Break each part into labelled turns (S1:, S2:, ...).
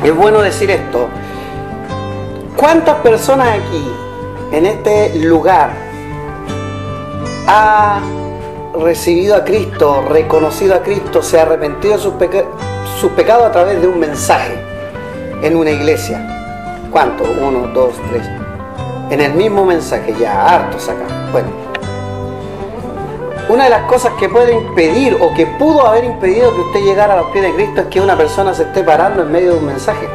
S1: es bueno decir esto. ¿Cuántas personas aquí, en este lugar, ha recibido a Cristo, reconocido a Cristo, se ha arrepentido de sus pecados a través de un mensaje en una iglesia? ¿Cuántos? 1, 2, 3. En el mismo mensaje, ya, hartos acá. Bueno, una de las cosas que puede impedir o que pudo haber impedido que usted llegara a los pies de Cristo es que una persona se esté parando en medio de un mensaje.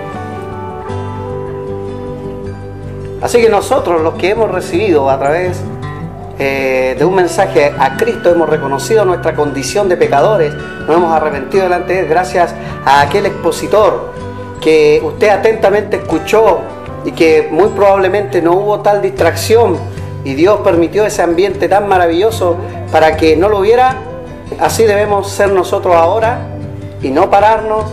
S1: Así que nosotros, los que hemos recibido a través de un mensaje a Cristo, hemos reconocido nuestra condición de pecadores, nos hemos arrepentido delante de Él gracias a aquel expositor que usted atentamente escuchó y que muy probablemente no hubo tal distracción y Dios permitió ese ambiente tan maravilloso para que no lo hubiera. Así debemos ser nosotros ahora y no pararnos,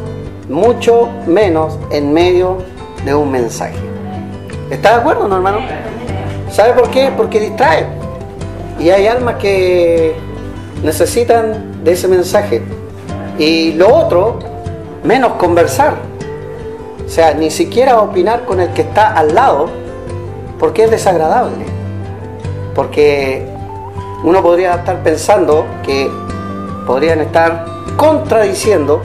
S1: mucho menos en medio de un mensaje. ¿Está de acuerdo, no, hermano? ¿Sabe por qué? Porque distrae. Y hay almas que necesitan de ese mensaje. Y lo otro, menos conversar. O sea, ni siquiera opinar con el que está al lado, porque es desagradable. Porque uno podría estar pensando que podrían estar contradiciendo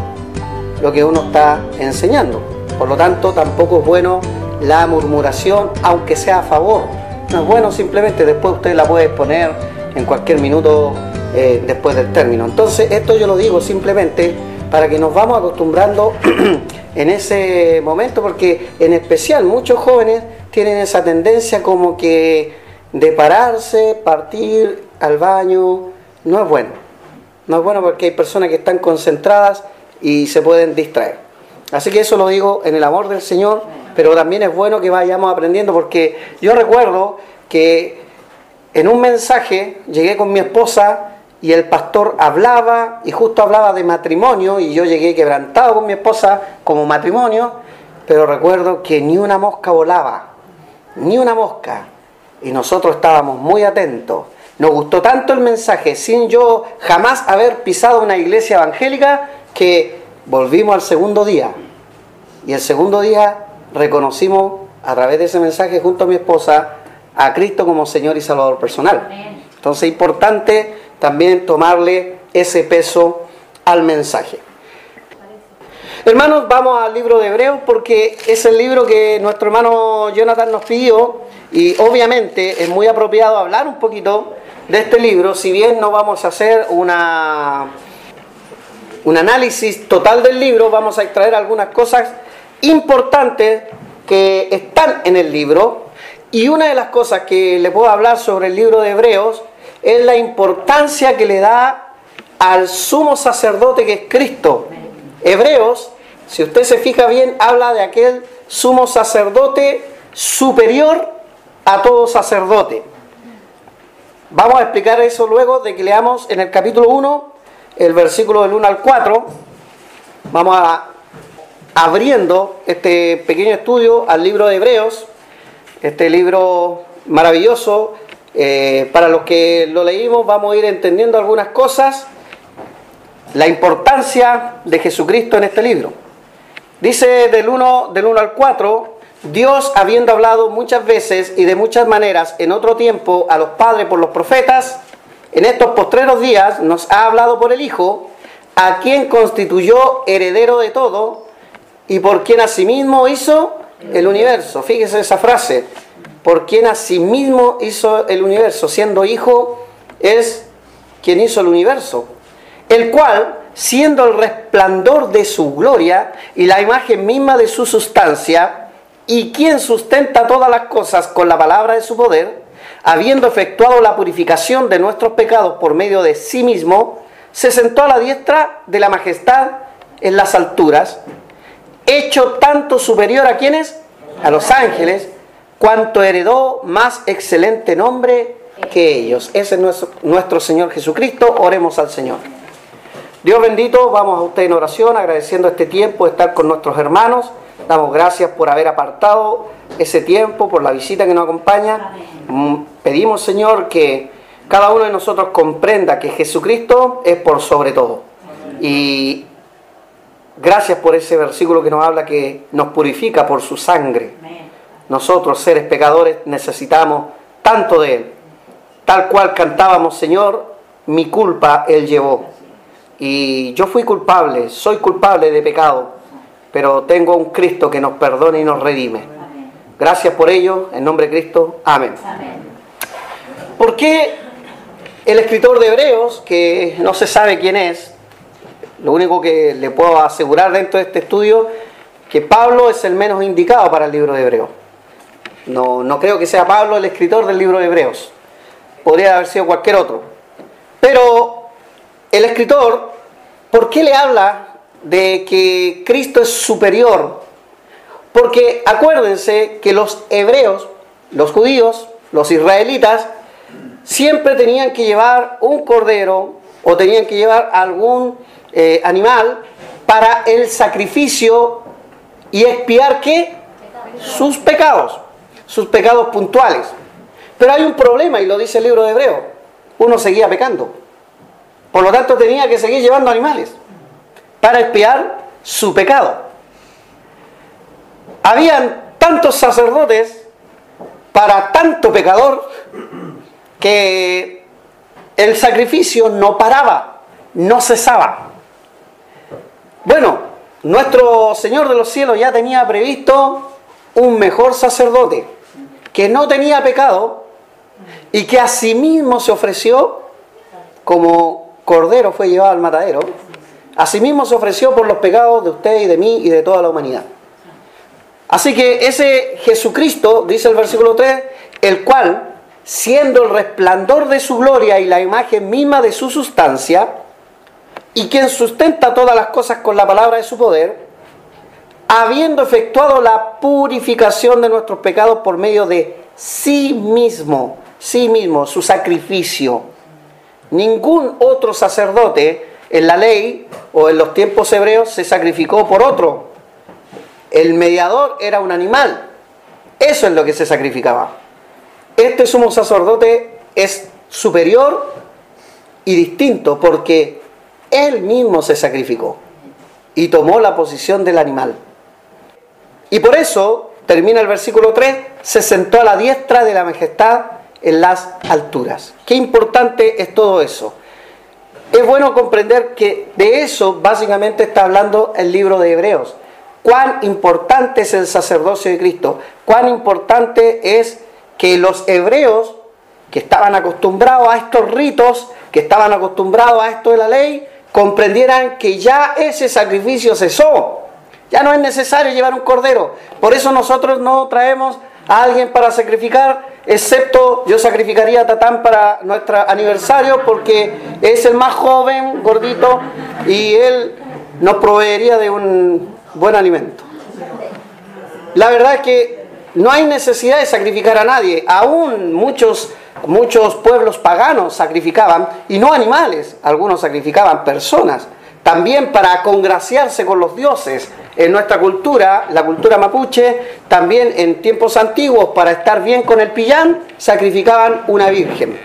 S1: lo que uno está enseñando. Por lo tanto, tampoco es bueno la murmuración, aunque sea a favor. No es bueno, simplemente después usted la puede exponer en cualquier minuto después del término. Entonces, esto yo lo digo simplemente para que nos vamos acostumbrando en ese momento, porque en especial muchos jóvenes tienen esa tendencia como que de pararse, partir al baño. No es bueno. No es bueno porque hay personas que están concentradas y se pueden distraer. Así que eso lo digo en el amor del Señor, pero también es bueno que vayamos aprendiendo, porque yo recuerdo que en un mensaje llegué con mi esposa y el pastor hablaba, y justo hablaba de matrimonio, y yo llegué quebrantado con mi esposa como matrimonio, pero recuerdo que ni una mosca volaba, ni una mosca, y nosotros estábamos muy atentos. Nos gustó tanto el mensaje, sin yo jamás haber pisado una iglesia evangélica, que volvimos al segundo día, y el segundo día reconocimos a través de ese mensaje junto a mi esposa a Cristo como Señor y Salvador personal. Entonces es importante también tomarle ese peso al mensaje. Hermanos, vamos al libro de Hebreos, porque es el libro que nuestro hermano Jonathan nos pidió, y obviamente es muy apropiado hablar un poquito de este libro, si bien no vamos a hacer un análisis total del libro. Vamos a extraer algunas cosas importantes que están en el libro, y una de las cosas que le puedo hablar sobre el libro de Hebreos es la importancia que le da al sumo sacerdote que es Cristo. Hebreos, si usted se fija bien, habla de aquel sumo sacerdote superior a todo sacerdote. Vamos a explicar eso luego de que leamos en el capítulo 1, el versículo del 1 al 4. Vamos abriendo este pequeño estudio al libro de Hebreos, este libro maravilloso. Para los que lo leímos vamos a ir entendiendo algunas cosas, la importancia de Jesucristo en este libro. Dice del 1 al 4, Dios, habiendo hablado muchas veces y de muchas maneras en otro tiempo a los padres por los profetas, en estos postreros días nos ha hablado por el Hijo, a quien constituyó heredero de todo y por quien asimismo hizo el universo. Fíjese esa frase, por quien asimismo hizo el universo. Siendo Hijo, es quien hizo el universo, el cual, siendo el resplandor de su gloria y la imagen misma de su sustancia, y quien sustenta todas las cosas con la palabra de su poder, habiendo efectuado la purificación de nuestros pecados por medio de sí mismo, se sentó a la diestra de la majestad en las alturas, hecho tanto superior a quienes, a los ángeles, cuanto heredó más excelente nombre que ellos. Ese es nuestro Señor Jesucristo. Oremos al Señor. Dios bendito, vamos a usted en oración, agradeciendo este tiempo de estar con nuestros hermanos. Damos gracias por haber apartado ese tiempo, por la visita que nos acompaña. Pedimos, Señor, que cada uno de nosotros comprenda que Jesucristo es por sobre todo. Y Gracias por ese versículo que nos habla que nos purifica por su sangre. Nosotros, seres pecadores, necesitamos tanto de Él. Tal cual cantábamos, Señor, mi culpa Él llevó. Y yo fui culpable, soy culpable de pecado, pero tengo un Cristo que nos perdona y nos redime. Gracias por ello, en nombre de Cristo. Amén. ¿Por qué el escritor de Hebreos, que no se sabe quién es, lo único que le puedo asegurar dentro de este estudio, que Pablo es el menos indicado para el libro de Hebreos? No creo que sea Pablo el escritor del libro de Hebreos. Podría haber sido cualquier otro. Pero el escritor, ¿por qué le habla de que Cristo es superior? Porque acuérdense que los hebreos, los judíos, los israelitas, siempre tenían que llevar un cordero o tenían que llevar algún animal para el sacrificio y expiar ¿qué? Sus pecados puntuales. Pero hay un problema, y lo dice el libro de Hebreos: uno seguía pecando, por lo tanto tenía que seguir llevando animales para expiar su pecado. Habían tantos sacerdotes para tanto pecador que el sacrificio no paraba, no cesaba. Bueno, nuestro Señor de los cielos ya tenía previsto un mejor sacerdote que no tenía pecado y que asimismo se ofreció como cordero, fue llevado al matadero. Asimismo se ofreció por los pecados de usted y de mí y de toda la humanidad. Así que ese Jesucristo, dice el versículo 3, el cual, siendo el resplandor de su gloria y la imagen misma de su sustancia, y quien sustenta todas las cosas con la palabra de su poder, habiendo efectuado la purificación de nuestros pecados por medio de sí mismo, su sacrificio. Ningún otro sacerdote en la ley o en los tiempos hebreos se sacrificó por otro. El mediador era un animal. Eso es lo que se sacrificaba. Este sumo sacerdote es superior y distinto porque él mismo se sacrificó y tomó la posición del animal. Y por eso, termina el versículo 3, se sentó a la diestra de la majestad en las alturas. Qué importante es todo eso. Es bueno comprender que de eso básicamente está hablando el libro de Hebreos. Cuán importante es el sacerdocio de Cristo. Cuán importante es que los hebreos, que estaban acostumbrados a estos ritos, que estaban acostumbrados a esto de la ley, comprendieran que ya ese sacrificio cesó. Ya no es necesario llevar un cordero. Por eso nosotros no traemos a alguien para sacrificar, excepto yo sacrificaría a Tatán para nuestro aniversario, porque es el más joven, gordito, y él nos proveería de un buen alimento. La verdad es que no hay necesidad de sacrificar a nadie. Aún muchos pueblos paganos sacrificaban, y no animales, algunos sacrificaban personas, también para congraciarse con los dioses. En nuestra cultura, la cultura mapuche, también en tiempos antiguos, para estar bien con el pillán, sacrificaban una virgen.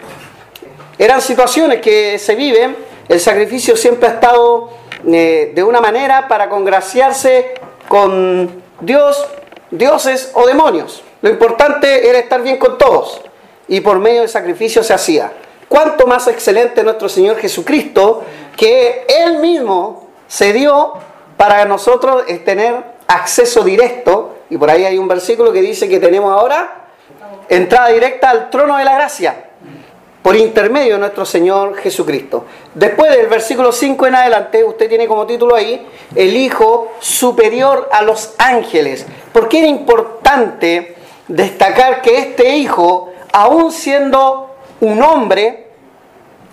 S1: Eran situaciones que se viven. El sacrificio siempre ha estado de una manera para congraciarse con Dios, dioses o demonios. Lo importante era estar bien con todos, y por medio del sacrificio se hacía. Cuánto más excelente nuestro Señor Jesucristo, que Él mismo se dio para nosotros tener acceso directo, y por ahí hay un versículo que dice que tenemos ahora entrada directa al trono de la gracia, por intermedio de nuestro Señor Jesucristo. Después del versículo 5 en adelante, usted tiene como título ahí, el Hijo superior a los ángeles. ¿Por qué era importante destacar que este Hijo, aún siendo un hombre,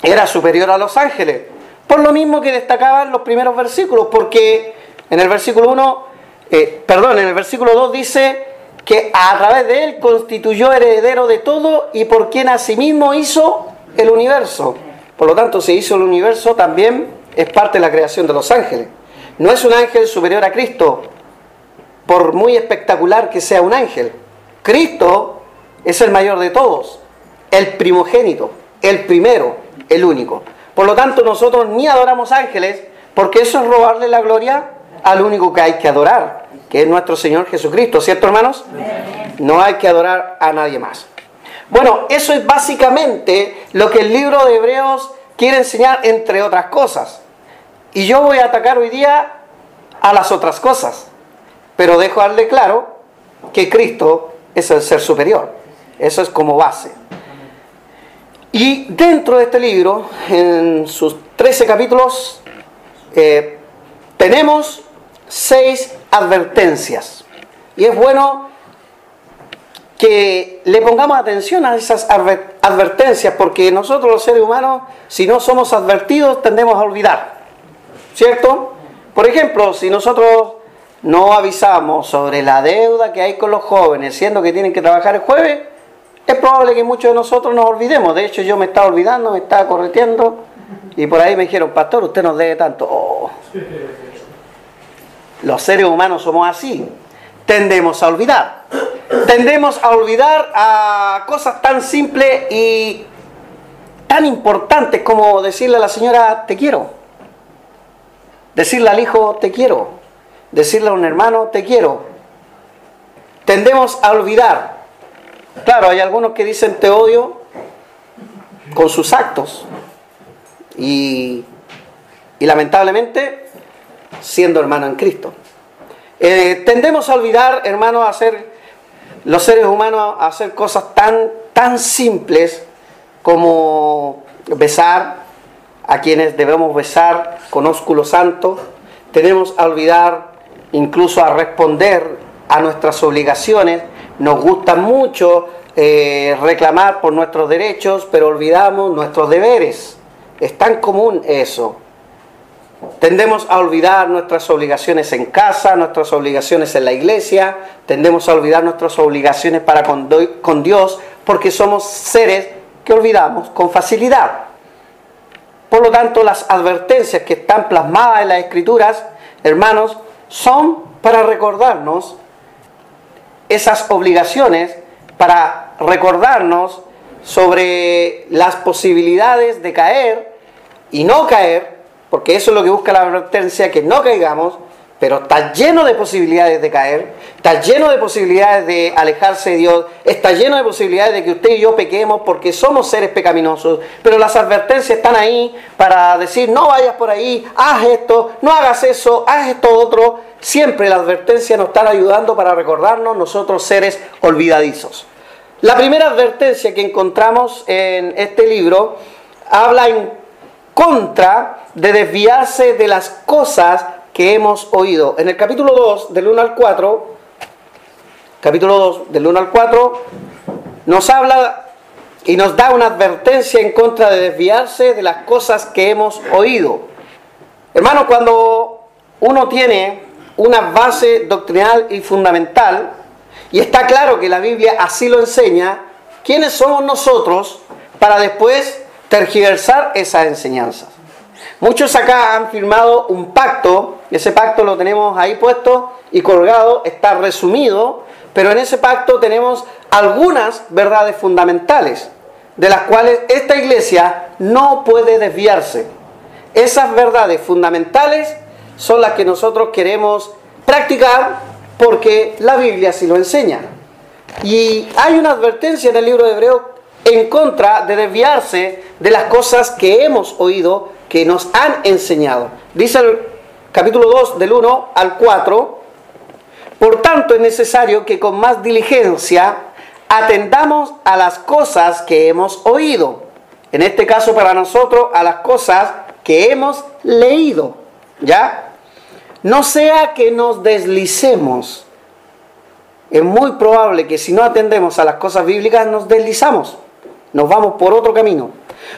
S1: era superior a los ángeles? Por lo mismo que destacaban los primeros versículos, porque en el versículo 2 dice que a través de él constituyó heredero de todo y por quien asimismo hizo el universo. Por lo tanto, si hizo el universo, también es parte de la creación de los ángeles. No es un ángel superior a Cristo, por muy espectacular que sea un ángel. Cristo es el mayor de todos, el primogénito, el primero, el único. Por lo tanto, nosotros ni adoramos ángeles, porque eso es robarle la gloria al único que hay que adorar, que es nuestro Señor Jesucristo, ¿cierto, hermanos? No hay que adorar a nadie más. Bueno, eso es básicamente lo que el libro de Hebreos quiere enseñar, entre otras cosas. Y yo voy a atacar hoy día a las otras cosas, pero dejo darle claro que Cristo es el ser superior. Eso es como base. Y dentro de este libro, en sus 13 capítulos, tenemos 6 advertencias. Y es bueno que le pongamos atención a esas advertencias, porque nosotros los seres humanos, si no somos advertidos, tendemos a olvidar, ¿cierto? Por ejemplo, si nosotros no avisamos sobre la deuda que hay con los jóvenes, siendo que tienen que trabajar el jueves, es probable que muchos de nosotros nos olvidemos. De hecho, yo me estaba olvidando, me estaba correteando, y por ahí me dijeron, pastor, usted nos debe tanto. Oh. Los seres humanos somos así, tendemos a olvidar. Tendemos a olvidar a cosas tan simples y tan importantes como decirle a la señora, te quiero. Decirle al hijo, te quiero. Decirle a un hermano, te quiero. Tendemos a olvidar. Claro, hay algunos que dicen te odio con sus actos. Y lamentablemente, siendo hermano en Cristo. Tendemos a olvidar, hermanos, los seres humanos, a hacer cosas tan simples como besar a quienes debemos besar con ósculo santo. Tenemos a olvidar incluso a responder a nuestras obligaciones. Nos gusta mucho reclamar por nuestros derechos, pero olvidamos nuestros deberes. Es tan común eso. Tendemos a olvidar nuestras obligaciones en casa, nuestras obligaciones en la iglesia. Tendemos a olvidar nuestras obligaciones para con Dios, porque somos seres que olvidamos con facilidad. Por lo tanto, las advertencias que están plasmadas en las Escrituras, hermanos, son para recordarnos esas obligaciones, para recordarnos sobre las posibilidades de caer y no caer, porque eso es lo que busca la advertencia, que no caigamos, pero está lleno de posibilidades de caer, está lleno de posibilidades de alejarse de Dios, está lleno de posibilidades de que usted y yo pequemos porque somos seres pecaminosos, pero las advertencias están ahí para decir, no vayas por ahí, haz esto, no hagas eso, haz esto otro. Siempre las advertencias nos están ayudando para recordarnos nosotros seres olvidadizos. La primera advertencia que encontramos en este libro habla en contra de desviarse de las cosas que hemos oído. En el capítulo 2, del 1 al 4, nos habla y nos da una advertencia en contra de desviarse de las cosas que hemos oído. Hermano, cuando uno tiene una base doctrinal y fundamental, y está claro que la Biblia así lo enseña, ¿quiénes somos nosotros para después tergiversar esas enseñanzas? Muchos acá han firmado un pacto, y ese pacto lo tenemos ahí puesto y colgado, está resumido, pero en ese pacto tenemos algunas verdades fundamentales, de las cuales esta iglesia no puede desviarse. Esas verdades fundamentales son las que nosotros queremos practicar porque la Biblia así lo enseña. Y hay una advertencia en el libro de Hebreos en contra de desviarse de las cosas que hemos oído, que nos han enseñado. Dice el capítulo 2 del 1 al 4, por tanto es necesario que con más diligencia atendamos a las cosas que hemos oído. En este caso para nosotros a las cosas que hemos leído, ¿ya? No sea que nos deslicemos. Es muy probable que si no atendemos a las cosas bíblicas nos deslizamos, nos vamos por otro camino.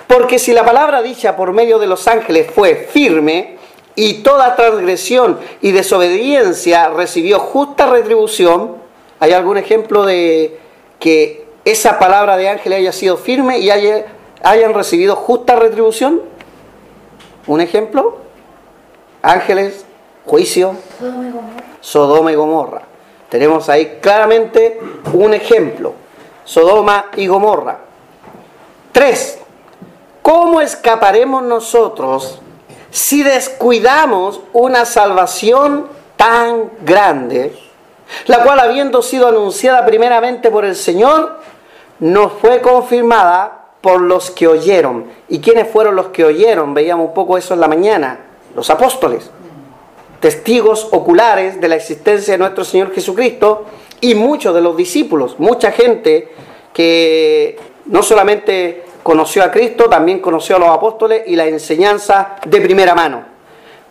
S1: Porque si la palabra dicha por medio de los ángeles fue firme, y toda transgresión y desobediencia recibió justa retribución, ¿hay algún ejemplo de que esa palabra de ángeles haya sido firme y hayan recibido justa retribución? ¿Un ejemplo? Ángeles, juicio, Sodoma y Gomorra. Tenemos ahí claramente un ejemplo. Sodoma y Gomorra. 3. ¿Cómo escaparemos nosotros si descuidamos una salvación tan grande, la cual habiendo sido anunciada primeramente por el Señor, nos fue confirmada por los que oyeron? ¿Y quiénes fueron los que oyeron? Veíamos un poco eso en la mañana. Los apóstoles, testigos oculares de la existencia de nuestro Señor Jesucristo, y muchos de los discípulos, mucha gente que no solamente conoció a Cristo, también conoció a los apóstoles y la enseñanza de primera mano.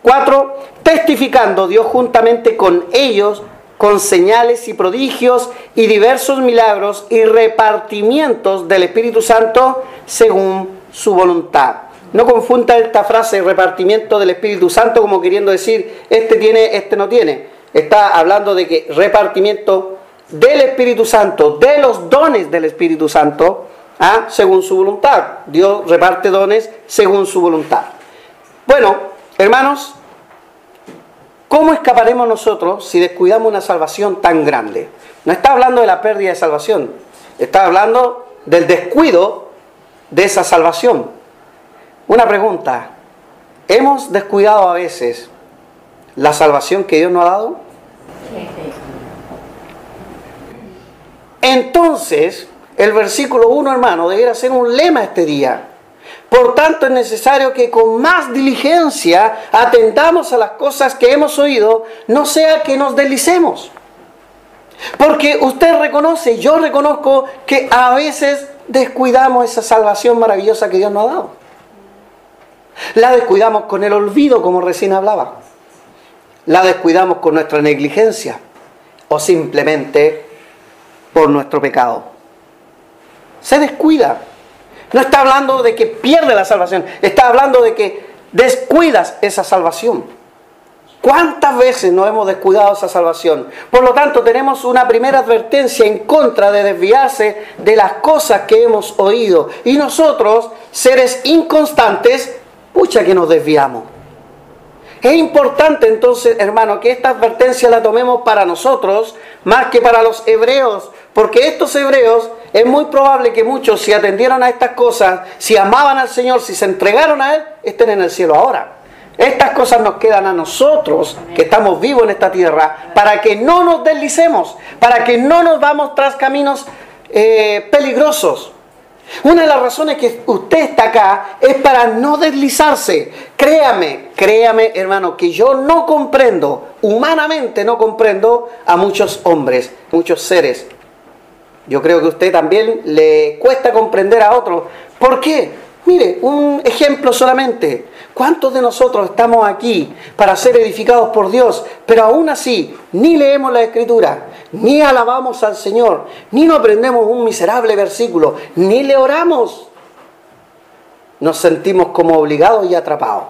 S1: 4. Testificando Dios juntamente con ellos, con señales y prodigios y diversos milagros y repartimientos del Espíritu Santo según su voluntad. No confunda esta frase, repartimiento del Espíritu Santo, como queriendo decir, este tiene, este no tiene. Está hablando de que repartimiento del Espíritu Santo, de los dones del Espíritu Santo, según su voluntad. Dios reparte dones según su voluntad. Bueno, hermanos, ¿cómo escaparemos nosotros si descuidamos una salvación tan grande? No está hablando de la pérdida de salvación, está hablando del descuido de esa salvación. Una pregunta, ¿hemos descuidado a veces la salvación que Dios nos ha dado? Entonces, el versículo 1, hermano, debería ser un lema este día. Por tanto, es necesario que con más diligencia atendamos a las cosas que hemos oído, no sea que nos deslicemos. Porque usted reconoce, yo reconozco que a veces descuidamos esa salvación maravillosa que Dios nos ha dado. La descuidamos con el olvido, como recién hablaba. La descuidamos con nuestra negligencia o simplemente por nuestro pecado. Se descuida. No está hablando de que pierde la salvación, está hablando de que descuidas esa salvación. ¿Cuántas veces nos hemos descuidado esa salvación? Por lo tanto, tenemos una primera advertencia en contra de desviarse de las cosas que hemos oído. Y nosotros, seres inconstantes, pucha que nos desviamos. Es importante entonces, hermano, que esta advertencia la tomemos para nosotros más que para los hebreos, porque estos hebreos es muy probable que muchos, si atendieron a estas cosas, si amaban al Señor, si se entregaron a Él, estén en el cielo ahora. Estas cosas nos quedan a nosotros, que estamos vivos en esta tierra, para que no nos deslicemos, para que no nos vamos tras caminos peligrosos. Una de las razones que usted está acá es para no deslizarse. Créame, hermano, que yo no comprendo, humanamente no comprendo a muchos hombres, muchos seres. Yo creo que a usted también le cuesta comprender a otros. ¿Por qué? Mire, un ejemplo solamente. ¿Cuántos de nosotros estamos aquí para ser edificados por Dios, pero aún así ni leemos la Escritura, ni alabamos al Señor, ni nos aprendemos un miserable versículo, ni le oramos? Nos sentimos como obligados y atrapados.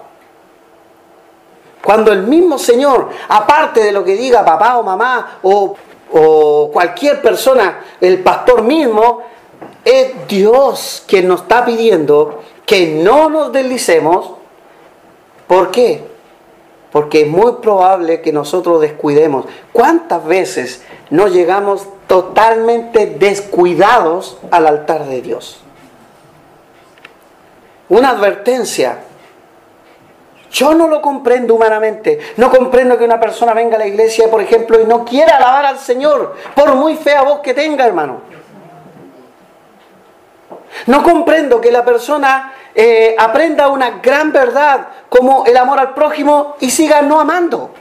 S1: Cuando el mismo Señor, aparte de lo que diga papá o mamá o cualquier persona, el pastor mismo, es Dios quien nos está pidiendo que no nos deslicemos. ¿Por qué? Porque es muy probable que nosotros descuidemos. ¿Cuántas veces no llegamos totalmente descuidados al altar de Dios? Una advertencia. Yo no lo comprendo humanamente. No comprendo que una persona venga a la iglesia, por ejemplo, y no quiera alabar al Señor, por muy fea voz que tenga, hermano. No comprendo que la persona aprenda una gran verdad como el amor al prójimo y siga no amando.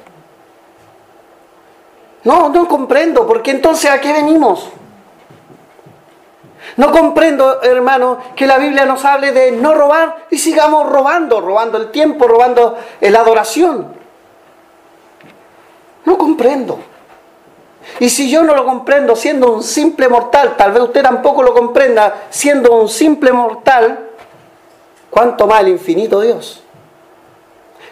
S1: No comprendo, porque entonces ¿a qué venimos? No comprendo, hermano, que la Biblia nos hable de no robar y sigamos robando el tiempo, robando la adoración. No comprendo. Y si yo no lo comprendo siendo un simple mortal, tal vez usted tampoco lo comprenda siendo un simple mortal, ¿cuánto más el infinito Dios?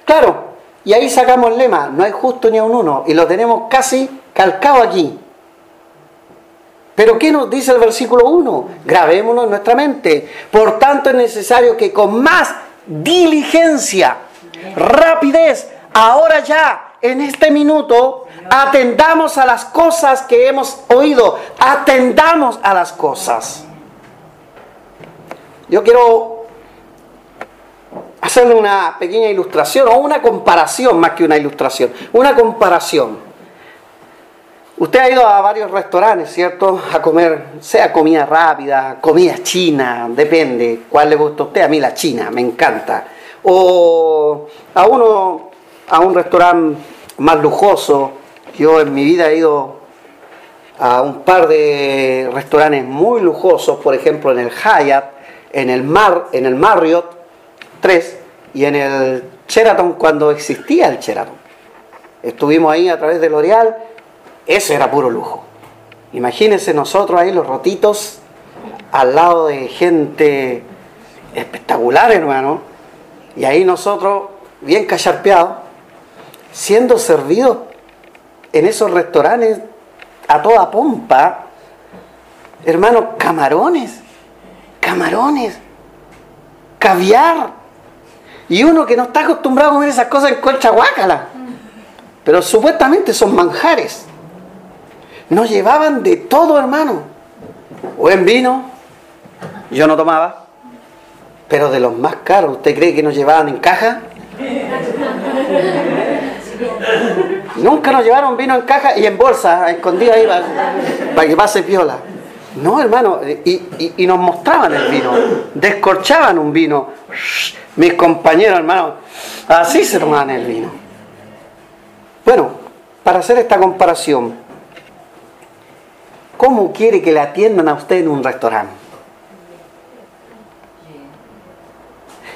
S1: Claro, y ahí sacamos el lema, no hay justo ni a un uno, y lo tenemos casi calcado aquí. Pero ¿qué nos dice el versículo 1? Grabémonos en nuestra mente. Por tanto es necesario que con más diligencia, rapidez, ahora ya, en este minuto, atendamos a las cosas que hemos oído. Atendamos a las cosas. Yo quiero hacerle una pequeña ilustración o una comparación más que una ilustración. Una comparación. Usted ha ido a varios restaurantes, ¿cierto? A comer, sea comida rápida, comida china, depende cuál le gusta a usted. A mí la china, me encanta. O a un restaurante más lujoso. Yo en mi vida he ido a un par de restaurantes muy lujosos, por ejemplo en el Hyatt, en el Marriott 3 y en el Sheraton cuando existía el Sheraton. Estuvimos ahí a través de L'Oreal. Eso era puro lujo. Imagínense nosotros ahí los rotitos al lado de gente espectacular, hermano. Y ahí nosotros, bien cacharpeados, siendo servidos en esos restaurantes a toda pompa. Hermano, camarones, caviar. Y uno que no está acostumbrado a comer esas cosas encuentra guácala. Pero supuestamente son manjares. Nos llevaban de todo, hermano. Buen vino, yo no tomaba, pero de los más caros. ¿Usted cree que nos llevaban en caja? Nunca nos llevaron vino en caja y en bolsa, escondida ahí para que pase piola. No, hermano, y nos mostraban el vino, descorchaban un vino. Mis compañeros, hermano, así se tomaban el vino. Bueno, para hacer esta comparación, ¿cómo quiere que le atiendan a usted en un restaurante?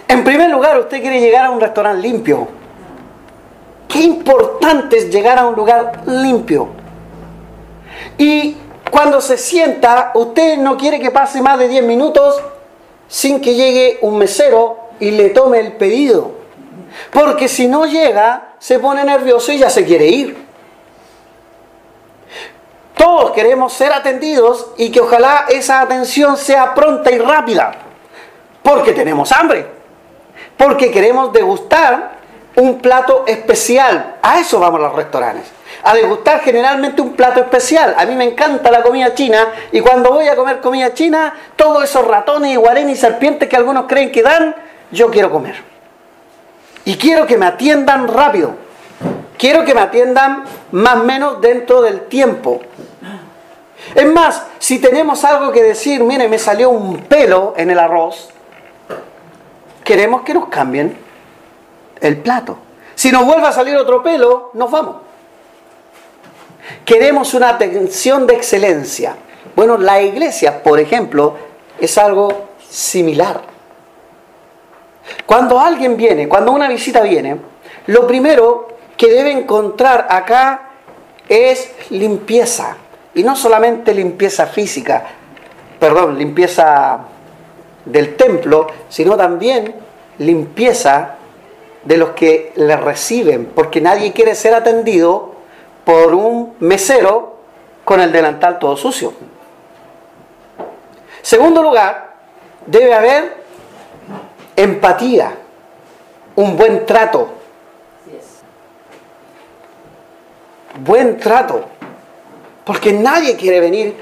S1: En primer lugar, usted quiere llegar a un restaurante limpio. Qué importante es llegar a un lugar limpio. Y cuando se sienta, usted no quiere que pase más de 10 minutos sin que llegue un mesero y le tome el pedido. Porque si no llega, se pone nervioso y ya se quiere ir. Todos queremos ser atendidos y que ojalá esa atención sea pronta y rápida. Porque tenemos hambre. Porque queremos degustar un plato especial. A eso vamos a los restaurantes. A degustar generalmente un plato especial. A mí me encanta la comida china y cuando voy a comer comida china, todos esos ratones y guarenes y serpientes que algunos creen que dan, yo quiero comer. Y quiero que me atiendan rápido. Quiero que me atiendan más o menos dentro del tiempo. Es más, si tenemos algo que decir, mire, me salió un pelo en el arroz, queremos que nos cambien el plato. Si nos vuelve a salir otro pelo, nos vamos. Queremos una atención de excelencia. Bueno, la iglesia, por ejemplo, es algo similar. Cuando alguien viene, cuando una visita viene, lo primero que debe encontrar acá es limpieza. Y no solamente limpieza física, limpieza del templo, sino también limpieza de los que le reciben, porque nadie quiere ser atendido por un mesero con el delantal todo sucio. Segundo lugar, debe haber empatía, un buen trato. Buen trato. Porque nadie quiere venir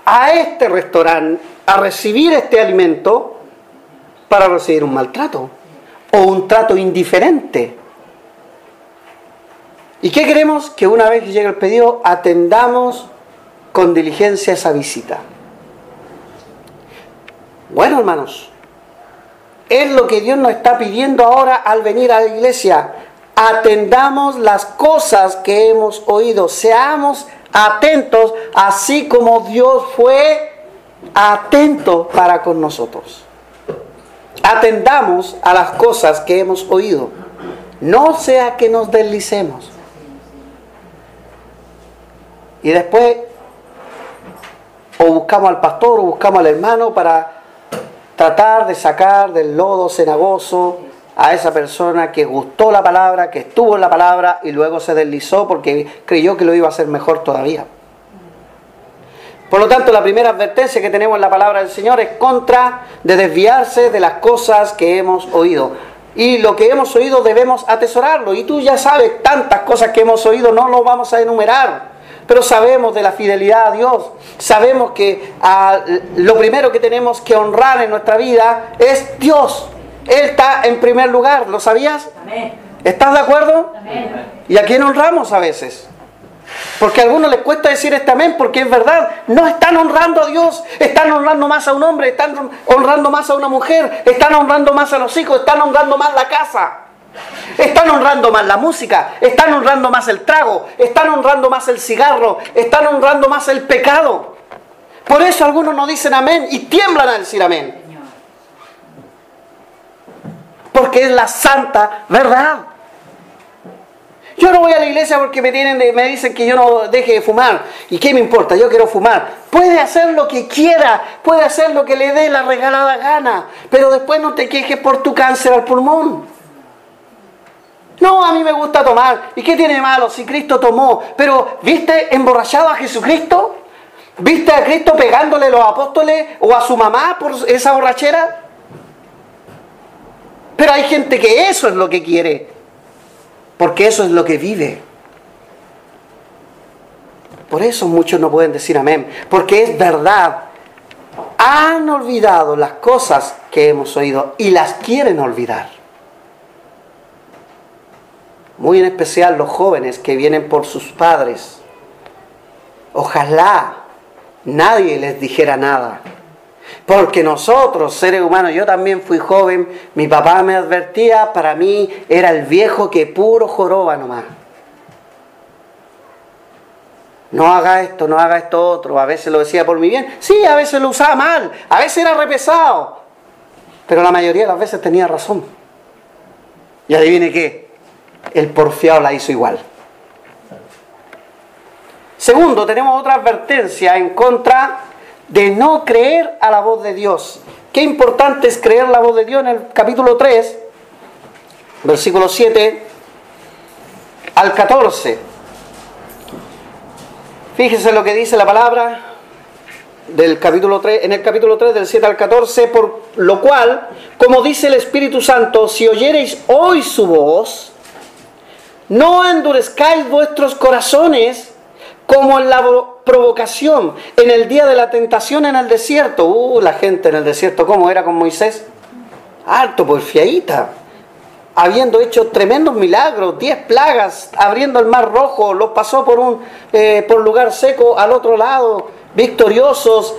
S1: a este restaurante a recibir este alimento para recibir un maltrato o un trato indiferente. ¿Y qué queremos? Que una vez que llegue el pedido atendamos con diligencia esa visita. Bueno, hermanos, es lo que Dios nos está pidiendo ahora al venir a la iglesia. Atendamos las cosas que hemos oído, seamos atentos, así como Dios fue atento para con nosotros. Atendamos a las cosas que hemos oído, no sea que nos deslicemos. Y después o buscamos al pastor o buscamos al hermano para tratar de sacar del lodo cenagoso a esa persona que gustó la palabra, que estuvo en la palabra y luego se deslizó porque creyó que lo iba a hacer mejor todavía. Por lo tanto, la primera advertencia que tenemos en la palabra del Señor es contra de desviarse de las cosas que hemos oído. Y lo que hemos oído debemos atesorarlo. Y tú ya sabes tantas cosas que hemos oído, no lo vamos a enumerar. Pero sabemos de la fidelidad a Dios. Sabemos que lo primero que tenemos que honrar en nuestra vida es Dios. Él está en primer lugar, ¿lo sabías?
S2: Amén.
S1: ¿Estás de acuerdo?
S2: Amén.
S1: ¿Y a quién honramos a veces? Porque a algunos les cuesta decir este amén, porque es verdad, no están honrando a Dios, están honrando más a un hombre, están honrando más a una mujer, están honrando más a los hijos, están honrando más la casa, están honrando más la música, están honrando más el trago, están honrando más el cigarro, están honrando más el pecado. Por eso algunos no dicen amén y tiemblan al decir amén. Porque es la santa verdad. Yo no voy a la iglesia porque me dicen que yo no deje de fumar. ¿Y qué me importa? Yo quiero fumar. Puede hacer lo que quiera, puede hacer lo que le dé la regalada gana, pero después no te quejes por tu cáncer al pulmón. No, a mí me gusta tomar. ¿Y qué tiene de malo si Cristo tomó? Pero, ¿viste emborrachado a Jesucristo? ¿Viste a Cristo pegándole a los apóstoles o a su mamá por esa borrachera? Pero hay gente que eso es lo que quiere, porque eso es lo que vive. Por eso muchos no pueden decir amén, porque es verdad. Han olvidado las cosas que hemos oído y las quieren olvidar. Muy en especial los jóvenes que vienen por sus padres. Ojalá nadie les dijera nada. Porque nosotros, seres humanos, yo también fui joven, mi papá me advertía, para mí era el viejo que puro joroba nomás. No haga esto, no haga esto otro. A veces lo decía por mi bien. Sí, a veces lo usaba mal, a veces era repesado. Pero la mayoría de las veces tenía razón. Y adivine qué, el porfiado la hizo igual. Segundo, tenemos otra advertencia en contra de no creer a la voz de Dios. Qué importante es creer la voz de Dios. En el capítulo 3, versículo 7 al 14. Fíjese lo que dice la palabra del capítulo 3, en el capítulo 3 del 7 al 14. Por lo cual, como dice el Espíritu Santo, si oyereis hoy su voz, no endurezcáis vuestros corazones como en la provocación, en el día de la tentación en el desierto. La gente en el desierto, ¿cómo era con Moisés? Harto porfiadita, habiendo hecho tremendos milagros, 10 plagas, abriendo el mar rojo, los pasó por lugar seco al otro lado, victoriosos,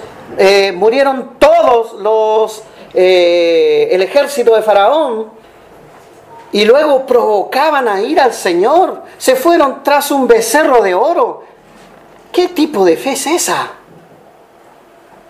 S1: murieron todos el ejército de Faraón. Y luego provocaban a ir al Señor, se fueron tras un becerro de oro. ¿Qué tipo de fe es esa?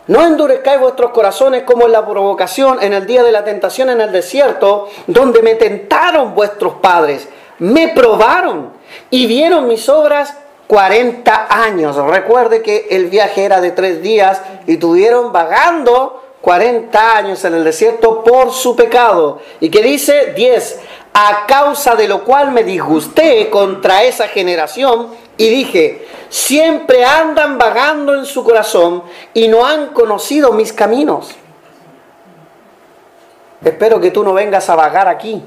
S1: No endurezcáis vuestros corazones como en la provocación, en el día de la tentación en el desierto, donde me tentaron vuestros padres, me probaron y vieron mis obras 40 años. Recuerde que el viaje era de 3 días y tuvieron vagando 40 años en el desierto por su pecado. ¿Y qué dice? 10. A causa de lo cual me disgusté contra esa generación y dije, siempre andan vagando en su corazón y no han conocido mis caminos. Espero que tú no vengas a vagar aquí,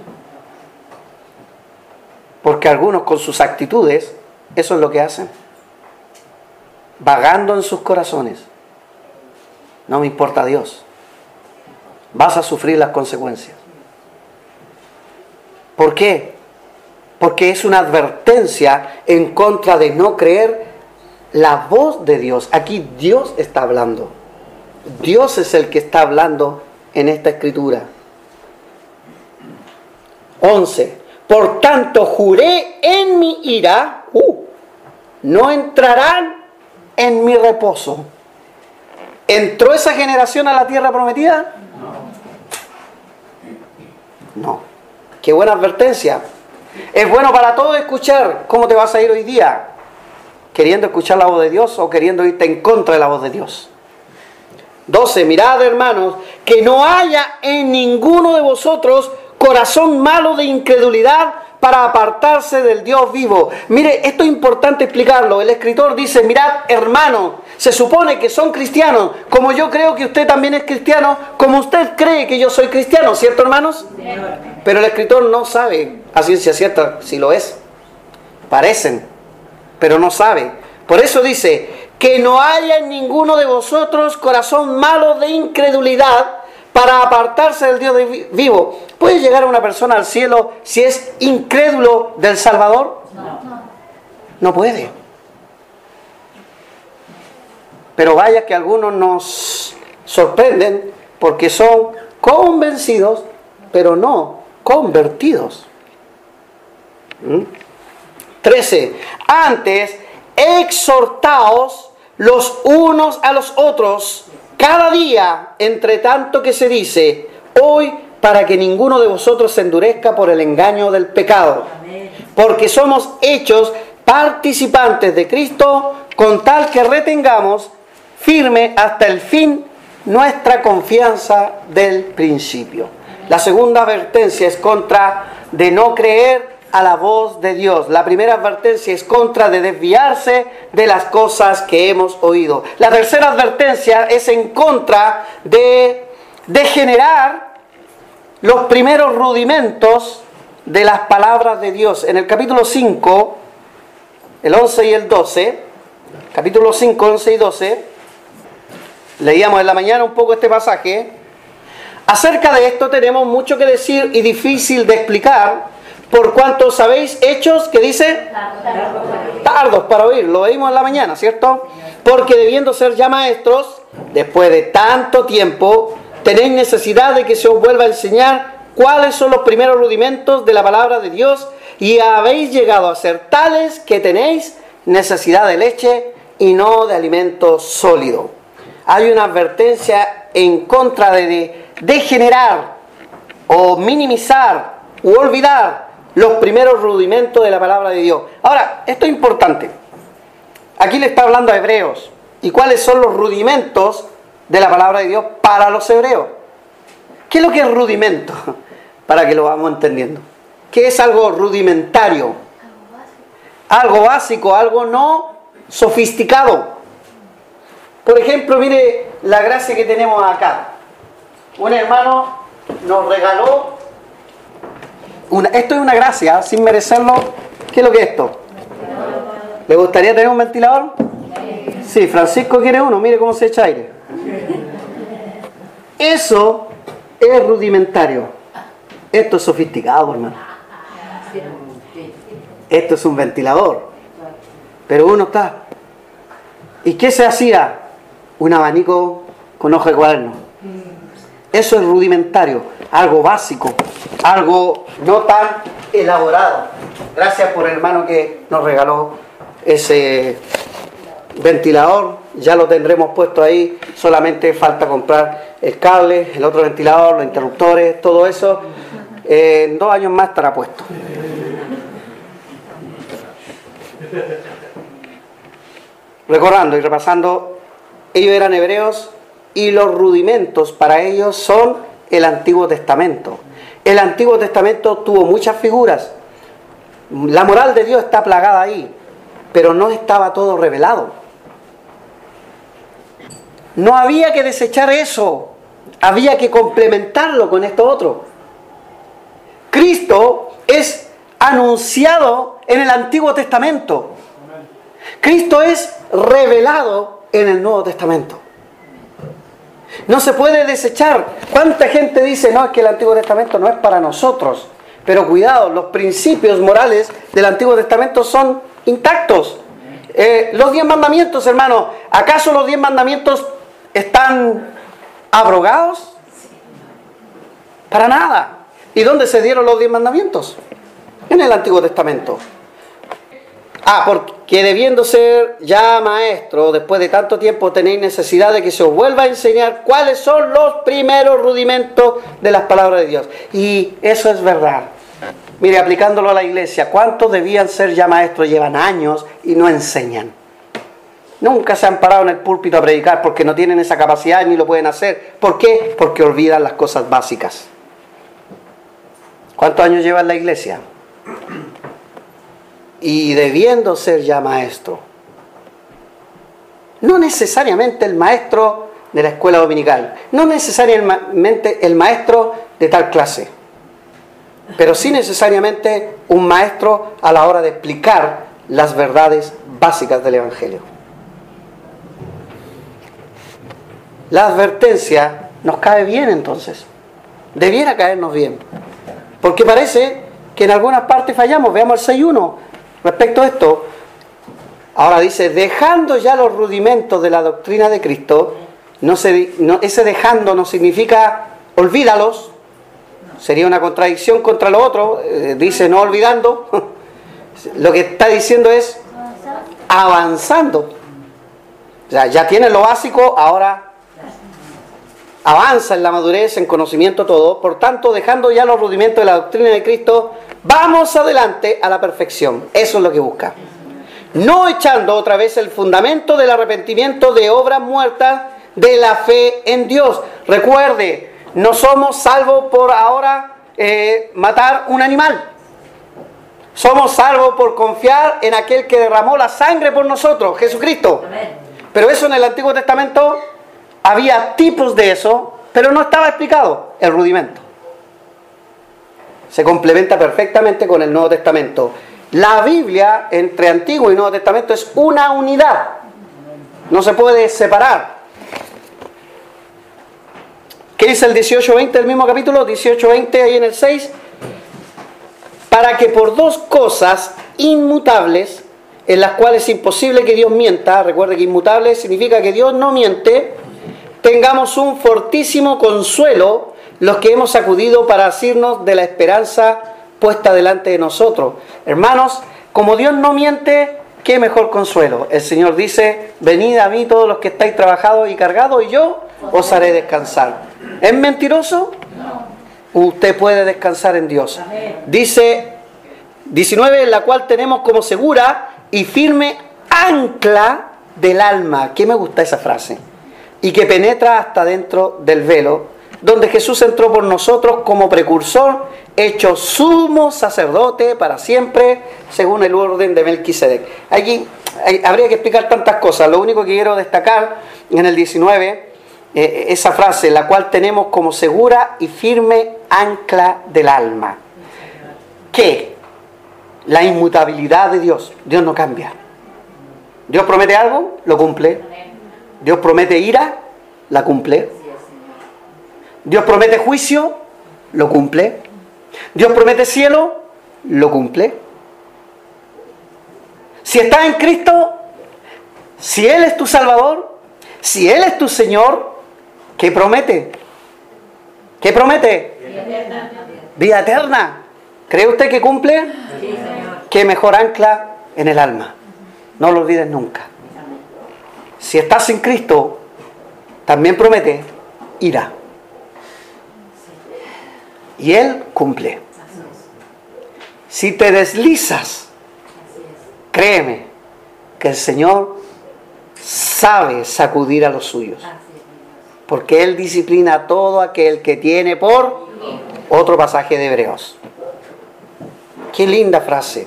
S1: porque algunos con sus actitudes, eso es lo que hacen. Vagando en sus corazones. No me importa Dios. Vas a sufrir las consecuencias. ¿Por qué? Porque es una advertencia en contra de no creer la voz de Dios. Aquí Dios está hablando. Dios es el que está hablando en esta escritura. 11. Por tanto juré en mi ira, no entrarán en mi reposo. ¿Entró esa generación a la tierra prometida? No. Qué buena advertencia. Es bueno para todos escuchar cómo te vas a ir hoy día, queriendo escuchar la voz de Dios o queriendo irte en contra de la voz de Dios. 12. Mirad, hermanos, que no haya en ninguno de vosotros corazón malo de incredulidad para apartarse del Dios vivo. Mire, esto es importante explicarlo. El escritor dice, mirad, hermanos, se supone que son cristianos, como yo creo que usted también es cristiano, como usted cree que yo soy cristiano, ¿cierto, hermanos? Pero el escritor no sabe a ciencia cierta si lo es. Parecen, pero no sabe. Por eso dice, que no haya en ninguno de vosotros corazón malo de incredulidad para apartarse del Dios vivo. ¿Puede llegar una persona al cielo si es incrédulo del Salvador? No puede. Pero vaya que algunos nos sorprenden porque son convencidos, pero no convertidos. 13. Antes, exhortaos los unos a los otros cada día, entre tanto que se dice, hoy, para que ninguno de vosotros se endurezca por el engaño del pecado. Porque somos hechos participantes de Cristo, con tal que retengamos firme hasta el fin nuestra confianza del principio. La segunda advertencia es contra de no creer a la voz de Dios. La primera advertencia es contra de desviarse de las cosas que hemos oído. La tercera advertencia es en contra de degenerar los primeros rudimentos de las palabras de Dios. En el capítulo 5, el 11 y el 12, capítulo 5, 11 y 12, leíamos en la mañana un poco este pasaje. Acerca de esto tenemos mucho que decir y difícil de explicar, por cuanto sabéis hechos, que dice, tardos para oír, lo leímos en la mañana, ¿cierto? Porque debiendo ser ya maestros, después de tanto tiempo, tenéis necesidad de que se os vuelva a enseñar cuáles son los primeros rudimentos de la palabra de Dios, y habéis llegado a ser tales que tenéis necesidad de leche y no de alimento sólido. Hay una advertencia en contra de degenerar o minimizar u olvidar los primeros rudimentos de la palabra de Dios. Ahora, esto es importante. Aquí le está hablando a hebreos. ¿Y cuáles son los rudimentos de la palabra de Dios para los hebreos? ¿Qué es lo que es rudimento? Para que lo vamos entendiendo. ¿Qué es algo rudimentario? Algo básico, algo no sofisticado. Por ejemplo, mire la gracia que tenemos acá. Un hermano nos regaló, esto es una gracia, sin merecerlo. ¿Qué es lo que es esto? ¿Le gustaría tener un ventilador? Sí, Francisco quiere uno, mire cómo se echa aire. Eso es rudimentario. Esto es sofisticado, hermano. Esto es un ventilador. Pero uno está. ¿Y qué se hacía? Un abanico con hoja de cuaderno. Eso es rudimentario, algo básico, algo no tan elaborado. Gracias por el hermano que nos regaló ese ventilador. Ya lo tendremos puesto ahí. Solamente falta comprar el cable, el otro ventilador, los interruptores, todo eso. En 2 años más estará puesto. Recordando y repasando, ellos eran hebreos y los rudimentos para ellos son el Antiguo Testamento. El Antiguo Testamento tuvo muchas figuras. La moral de Dios está plagada ahí, pero no estaba todo revelado. No había que desechar eso, había que complementarlo con esto otro. Cristo es anunciado en el Antiguo Testamento. Cristo es revelado en el Nuevo Testamento. No se puede desechar. ¿Cuánta gente dice, no, es que el Antiguo Testamento no es para nosotros? Pero cuidado, los principios morales del Antiguo Testamento son intactos. Los 10 mandamientos, hermano, ¿acaso los 10 mandamientos están abrogados? Para nada. ¿Y dónde se dieron los 10 mandamientos? En el Antiguo Testamento. Porque debiendo ser ya maestro, después de tanto tiempo tenéis necesidad de que se os vuelva a enseñar cuáles son los primeros rudimentos de las palabras de Dios. Y eso es verdad. Mire, aplicándolo a la iglesia, ¿cuántos debían ser ya maestros? Llevan años y no enseñan. Nunca se han parado en el púlpito a predicar porque no tienen esa capacidad ni lo pueden hacer. ¿Por qué? Porque olvidan las cosas básicas. ¿Cuántos años lleva en la iglesia? Y debiendo ser ya maestro. No necesariamente el maestro de la escuela dominical. No necesariamente el maestro de tal clase. Pero sí necesariamente un maestro a la hora de explicar las verdades básicas del Evangelio. La advertencia nos cae bien entonces. debiera caernos bien. Porque parece que en algunas partes fallamos. Veamos el 6.1 respecto a esto. Ahora dice, dejando ya los rudimentos de la doctrina de Cristo. Ese dejando no significa olvídalos. Sería una contradicción contra lo otro. Dice no olvidando. Lo que está diciendo es avanzando. O sea, ya tienes lo básico, ahora avanza en la madurez, en conocimiento todo. Por tanto, dejando ya los rudimentos de la doctrina de Cristo, vamos adelante a la perfección. Eso es lo que busca. No echando otra vez el fundamento del arrepentimiento de obras muertas de la fe en Dios. Recuerde, no somos salvos por ahora matar un animal. Somos salvos por confiar en aquel que derramó la sangre por nosotros, Jesucristo. Pero eso en el Antiguo Testamento había tipos de eso, pero no estaba explicado el rudimento. Se complementa perfectamente con el Nuevo Testamento. La Biblia entre Antiguo y Nuevo Testamento es una unidad. No se puede separar. ¿Qué dice el 18:20 del mismo capítulo? 18:20 ahí en el 6. Para que por dos cosas inmutables, en las cuales es imposible que Dios mienta, recuerde que inmutable significa que Dios no miente, tengamos un fortísimo consuelo los que hemos acudido para asirnos de la esperanza puesta delante de nosotros. Hermanos, como Dios no miente, qué mejor consuelo. El Señor dice, venid a mí todos los que estáis trabajados y cargados, y yo os haré descansar. ¿Es mentiroso? Usted puede descansar en Dios. Dice 19, en la cual tenemos como segura y firme ancla del alma. ¿Qué me gusta esa frase? Y que penetra hasta dentro del velo, donde Jesús entró por nosotros como precursor, hecho sumo sacerdote para siempre, según el orden de Melquisedec. Aquí habría que explicar tantas cosas. Lo único que quiero destacar en el 19, esa frase, la cual tenemos como segura y firme ancla del alma. ¿Qué? La inmutabilidad de Dios. Dios no cambia. Dios promete algo, lo cumple. Dios promete ira, la cumple. Dios promete juicio, lo cumple. Dios promete cielo, lo cumple. Si estás en Cristo, si Él es tu Salvador, si Él es tu Señor, ¿qué promete? ¿Qué promete? Vida eterna. Vida eterna. ¿Cree usted que cumple? Sí, Señor. ¿Qué mejor ancla en el alma? No lo olvides nunca. Si estás en Cristo, también promete ira. Y Él cumple. Si te deslizas, créeme que el Señor sabe sacudir a los suyos. Porque Él disciplina a todo aquel que tiene por otro pasaje de Hebreos. Qué linda frase.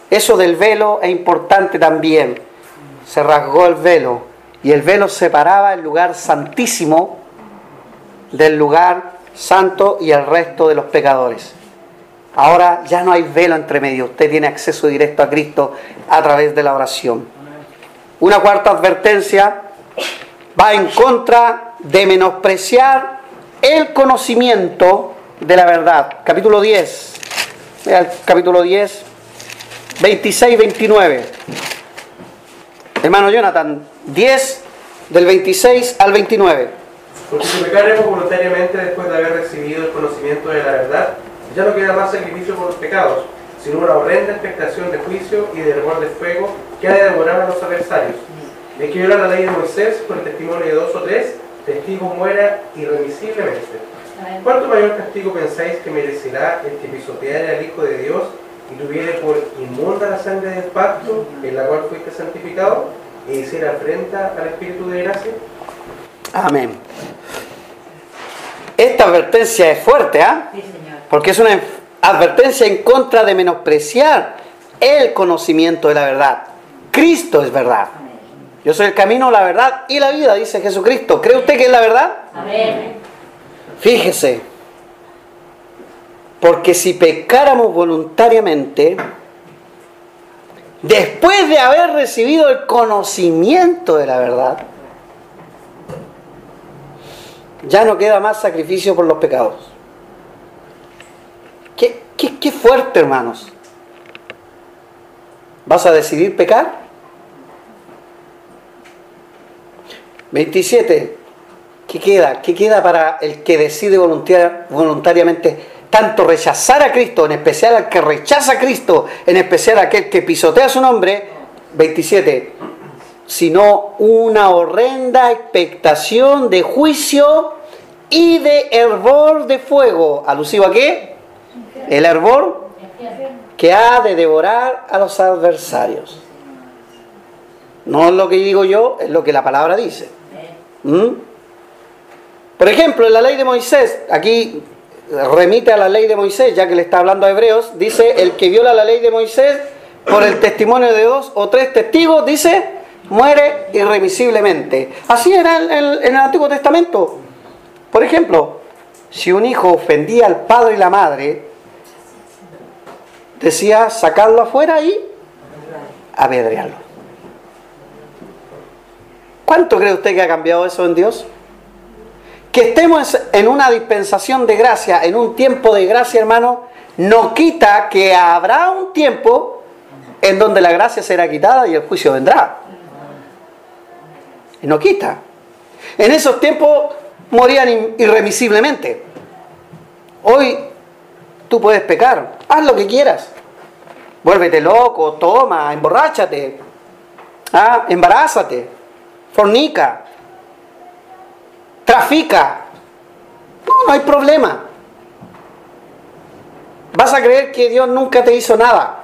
S1: Eso del velo es importante también. Se rasgó el velo y el velo separaba el lugar santísimo del lugar santo y el resto de los pecadores. Ahora ya no hay velo entre medio. Usted tiene acceso directo a Cristo a través de la oración. Una cuarta advertencia va en contra de menospreciar el conocimiento de la verdad. Capítulo 10. Vea el capítulo 10, 26-29. Hermano Jonathan, 10 del 26 al 29.
S2: Porque si pecaremos voluntariamente después de haber recibido el conocimiento de la verdad, ya no queda más sacrificio por los pecados, sino una horrenda expectación de juicio y de hervor de fuego que ha de devorar a los adversarios. El que viola la ley de Moisés por el testimonio de 2 o 3 testigos muera irremisiblemente. ¿Cuánto mayor castigo pensáis que merecerá el que pisoteare al Hijo de Dios y tuviere por inmunda la sangre del pacto en la cual fuiste santificado e hiciera afrenta al Espíritu de gracia?
S1: Amén. Esta advertencia es fuerte, ¿ah? Sí, señor. Porque es una advertencia en contra de menospreciar el conocimiento de la verdad. Cristo es verdad. Yo soy el camino, la verdad y la vida, dice Jesucristo. ¿Cree usted que es la verdad? Amén. Fíjese, porque si pecáramos voluntariamente, después de haber recibido el conocimiento de la verdad, ya no queda más sacrificio por los pecados. Qué fuerte, hermanos. ¿Vas a decidir pecar? 27. ¿Qué queda? ¿Qué queda para el que decide voluntariamente tanto rechazar a Cristo, en especial al que rechaza a Cristo, en especial a aquel que pisotea su nombre? 27. Sino una horrenda expectación de juicio y de hervor de fuego. ¿Alusivo a qué? El hervor que ha de devorar a los adversarios. No es lo que digo yo, es lo que la palabra dice. Por ejemplo, en la ley de Moisés, aquí remite a la ley de Moisés, ya que le está hablando a Hebreos, dice: el que viola la ley de Moisés por el testimonio de 2 o 3 testigos, dice, muere irremisiblemente. Así era en el Antiguo Testamento. Por ejemplo, si un hijo ofendía al padre y la madre, decía sacarlo afuera y apedrearlo. ¿Cuánto cree usted que ha cambiado eso en Dios? Que estemos en una dispensación de gracia, en un tiempo de gracia, hermano, no quita que habrá un tiempo en donde la gracia será quitada y el juicio vendrá. Y no quita. En esos tiempos morían irremisiblemente. Hoy tú puedes pecar, haz lo que quieras. Vuélvete loco, toma, emborráchate, embarázate, fornica, trafica. No hay problema. ¿Vas a creer que Dios nunca te hizo nada?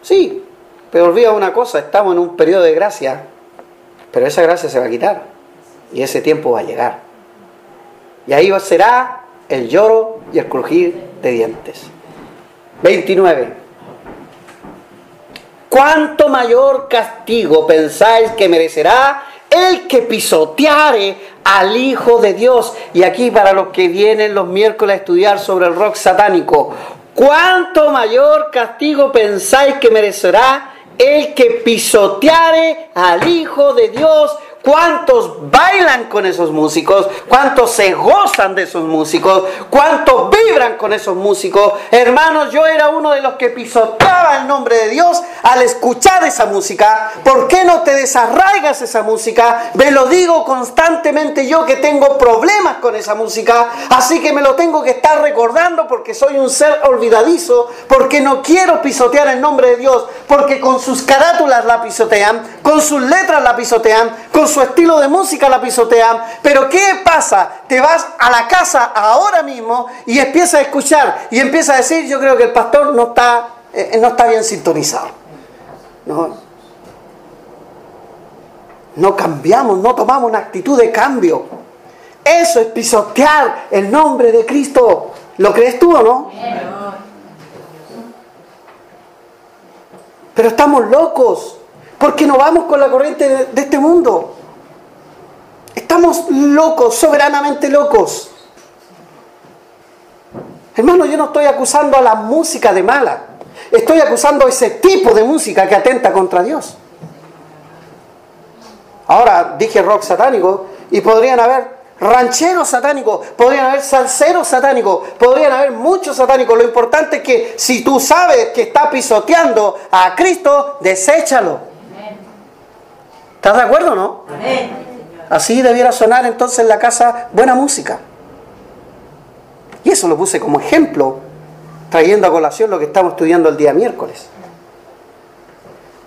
S1: Sí, pero olvida una cosa, estamos en un periodo de gracia, pero esa gracia se va a quitar y ese tiempo va a llegar. Y ahí será el lloro y el crujir de dientes. 29. ¿Cuánto mayor castigo pensáis que merecerá el que pisoteare al Hijo de Dios? Y aquí, para los que vienen los miércoles a estudiar sobre el rock satánico, ¿cuánto mayor castigo pensáis que merecerá el que pisoteare al Hijo de Dios? ¿Cuántos bailan con esos músicos? ¿Cuántos se gozan de esos músicos? ¿Cuántos vibran con esos músicos? Hermanos, yo era uno de los que pisoteaba el nombre de Dios al escuchar esa música. ¿Por qué no te desarraigas esa música? Me lo digo constantemente yo, que tengo problemas con esa música, así que me lo tengo que estar recordando, porque soy un ser olvidadizo, porque no quiero pisotear el nombre de Dios, porque con sus carátulas la pisotean, con sus letras la pisotean, con su estilo de música la pisotean. Pero ¿qué pasa? Te vas a la casa ahora mismo y empiezas a escuchar y empiezas a decir: yo creo que el pastor no está bien sintonizado. No cambiamos, no tomamos una actitud de cambio. Eso es pisotear el nombre de Cristo. ¿Lo crees tú o no? Pero estamos locos porque no vamos con la corriente de este mundo. Estamos locos, soberanamente locos. Hermano, yo no estoy acusando a la música de mala. Estoy acusando a ese tipo de música que atenta contra Dios. Ahora dije rock satánico y podrían haber rancheros satánicos, podrían haber salseros satánicos, podrían haber muchos satánicos. Lo importante es que si tú sabes que está pisoteando a Cristo, deséchalo. ¿Estás de acuerdo o no?
S3: Amén.
S1: Así debiera sonar entonces en la casa buena música. Y eso lo puse como ejemplo, trayendo a colación lo que estamos estudiando el día miércoles.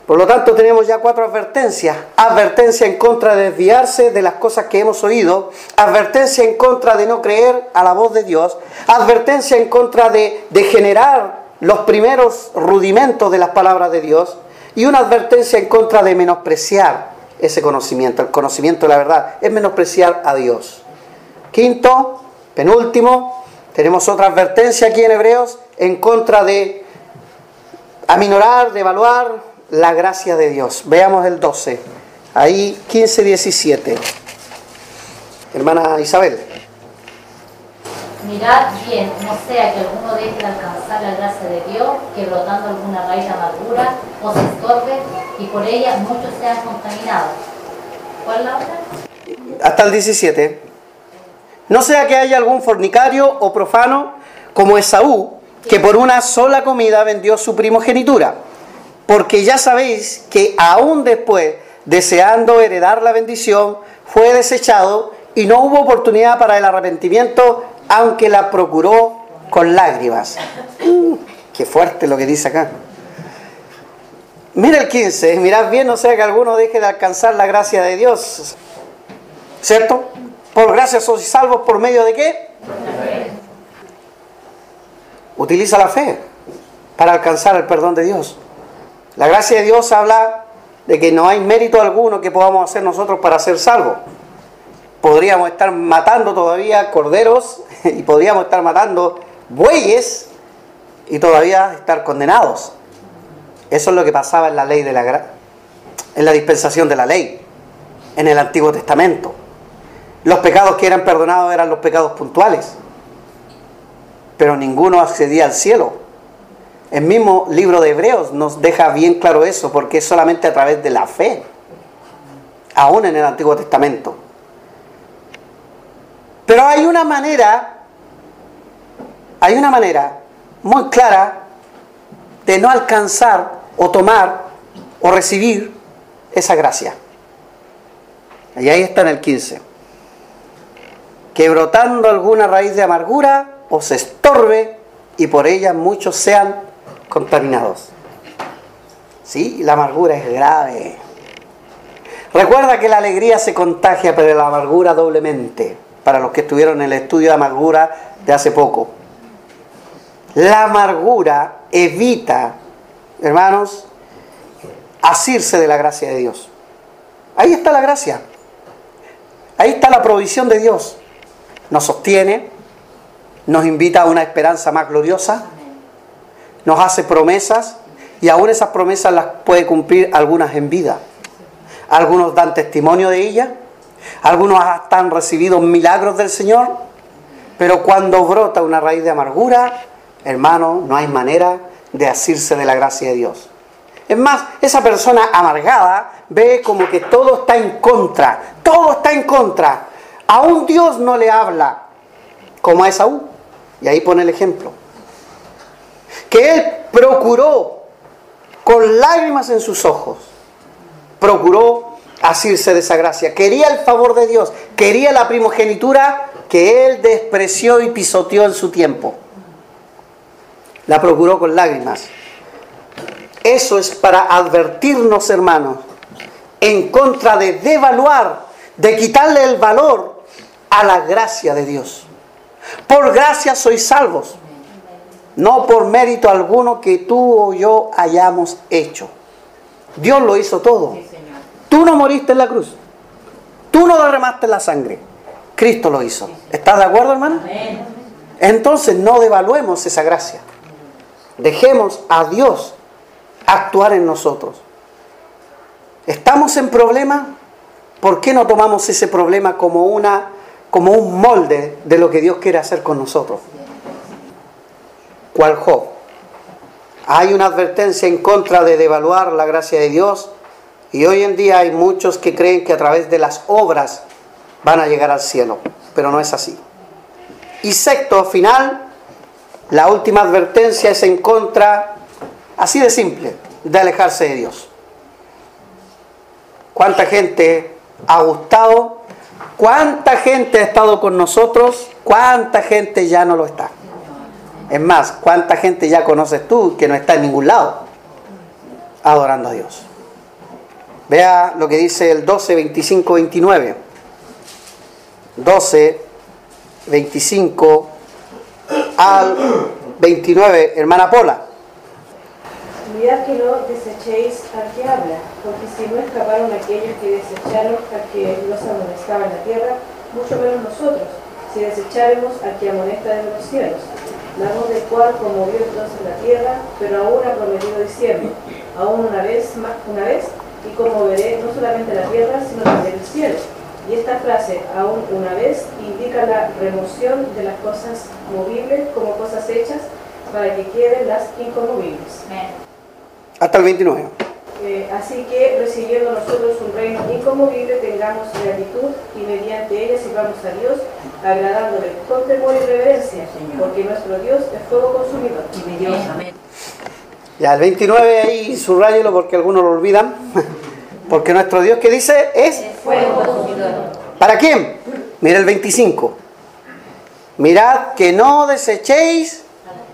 S1: Por lo tanto, tenemos ya 4 advertencias. Advertencia en contra de desviarse de las cosas que hemos oído. Advertencia en contra de no creer a la voz de Dios. Advertencia en contra de generar los primeros rudimentos de las palabras de Dios. Y una advertencia en contra de menospreciar ese conocimiento. El conocimiento de la verdad es menospreciar a Dios. Quinto, penúltimo, tenemos otra advertencia aquí en Hebreos en contra de aminorar, de evaluar la gracia de Dios. Veamos el 12, ahí 15-17. Hermana Isabel.
S4: Mirad bien, no sea que alguno deje de alcanzar la gracia de Dios, que brotando alguna raíz de amargura os estorbe y por ella muchos sean contaminados. ¿Cuál es la otra?
S1: Hasta el 17. No sea que haya algún fornicario o profano como Esaú, que por una sola comida vendió su primogenitura. Porque ya sabéis que aún después, deseando heredar la bendición, fue desechado y no hubo oportunidad para el arrepentimiento, aunque la procuró con lágrimas. Qué fuerte lo que dice acá. Mira el 15, mirad bien, no sea que alguno deje de alcanzar la gracia de Dios. ¿Cierto? Por gracia sois salvos, ¿por medio de qué? Utiliza la fe para alcanzar el perdón de Dios. La gracia de Dios habla de que no hay mérito alguno que podamos hacer nosotros para ser salvos. Podríamos estar matando todavía corderos y podríamos estar matando bueyes y todavía estar condenados. Eso es lo que pasaba en la ley de en la dispensación de la ley, en el Antiguo Testamento. Los pecados que eran perdonados eran los pecados puntuales, pero ninguno accedía al cielo. El mismo libro de Hebreos nos deja bien claro eso, porque es solamente a través de la fe, aún en el Antiguo Testamento. Pero hay una manera muy clara de no alcanzar o tomar o recibir esa gracia. Y ahí está en el 15. Que brotando alguna raíz de amargura os estorbe y por ella muchos sean contaminados. Sí, la amargura es grave. Recuerda que la alegría se contagia, pero la amargura doblemente. Para los que estuvieron en el estudio de amargura de hace poco. La amargura evita, hermanos, asirse de la gracia de Dios. Ahí está la gracia. Ahí está la provisión de Dios. Nos sostiene, nos invita a una esperanza más gloriosa, nos hace promesas y aún esas promesas las puede cumplir algunas en vida. Algunos dan testimonio de ellas, algunos hasta han recibido milagros del Señor, pero cuando brota una raíz de amargura, hermano, no hay manera de asirse de la gracia de Dios. Es más, esa persona amargada ve como que todo está en contra, todo está en contra. Aún Dios no le habla, como a Esaú, y ahí pone el ejemplo. Que él procuró, con lágrimas en sus ojos, procuró asirse de esa gracia. Quería el favor de Dios, quería la primogenitura que él despreció y pisoteó en su tiempo. La procuró con lágrimas. Eso es para advertirnos, hermanos, en contra de devaluar, de quitarle el valor a la gracia de Dios. Por gracia sois salvos, no por mérito alguno que tú o yo hayamos hecho. Dios lo hizo todo. Tú no moriste en la cruz, tú no derramaste la sangre, Cristo lo hizo. ¿Estás de acuerdo, hermano? Entonces no devaluemos esa gracia. Dejemos a Dios actuar en nosotros. ¿Estamos en problema? ¿Por qué no tomamos ese problema como un molde de lo que Dios quiere hacer con nosotros? ¿Cuál Job? Hay una advertencia en contra de devaluar la gracia de Dios, y hoy en día hay muchos que creen que a través de las obras van a llegar al cielo, pero no es así. Y sexto, final, la última advertencia es en contra, así de simple, de alejarse de Dios. ¿Cuánta gente ha gustado? ¿Cuánta gente ha estado con nosotros? ¿Cuánta gente ya no lo está? Es más, ¿cuánta gente ya conoces tú que no está en ningún lado adorando a Dios? Vea lo que dice el 12, 25, 29. 12, 25 al 29, hermana Pola.
S3: Mirad que no desechéis al que habla, porque si no escaparon aquellos que desecharon al que los amonestaba en la tierra, mucho menos nosotros, si desecháremos al que amonesta desde los cielos, la voz del cual conmovió entonces la tierra, pero aún ha prometido diciendo, aún una vez, y conmoveré no solamente la tierra, sino también el cielo. Y esta frase, aún una vez, indica la remoción de las cosas movibles como cosas hechas para que queden las inconmovibles.
S1: Hasta el 29.
S3: Así que, recibiendo nosotros un reino inconmovible, tengamos gratitud y mediante ella sirvamos a Dios, agradándole con temor y reverencia, porque nuestro Dios es fuego consumidor.
S4: Amén.
S1: Ya, el 29 ahí, subráyelo porque algunos lo olvidan. Porque nuestro Dios, ¿qué dice? Es
S4: Fuego consumidor.
S1: ¿para quién? Mira el 25. Mirad que no desechéis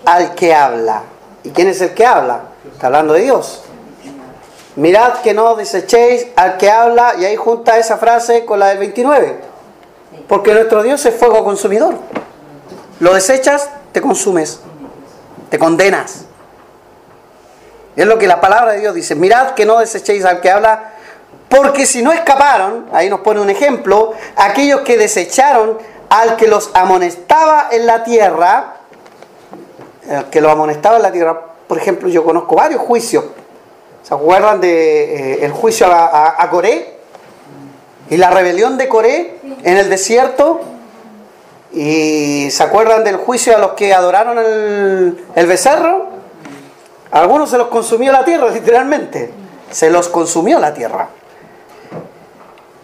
S1: al que habla. ¿Y quién es el que habla? Está hablando de Dios. Mirad que no desechéis al que habla, y ahí junta esa frase con la del 29. Porque nuestro Dios es fuego consumidor. Lo desechas, te consumes, te condenas. Es lo que la palabra de Dios dice. Mirad que no desechéis al que habla, porque si no escaparon, ahí nos pone un ejemplo, aquellos que desecharon al que los amonestaba en la tierra, el que los amonestaba en la tierra, por ejemplo, yo conozco varios juicios. ¿Se acuerdan de el juicio a Coré? Y la rebelión de Coré en el desierto. ¿Y se acuerdan del juicio a los que adoraron el becerro? A algunos se los consumió la tierra, literalmente. Se los consumió la tierra.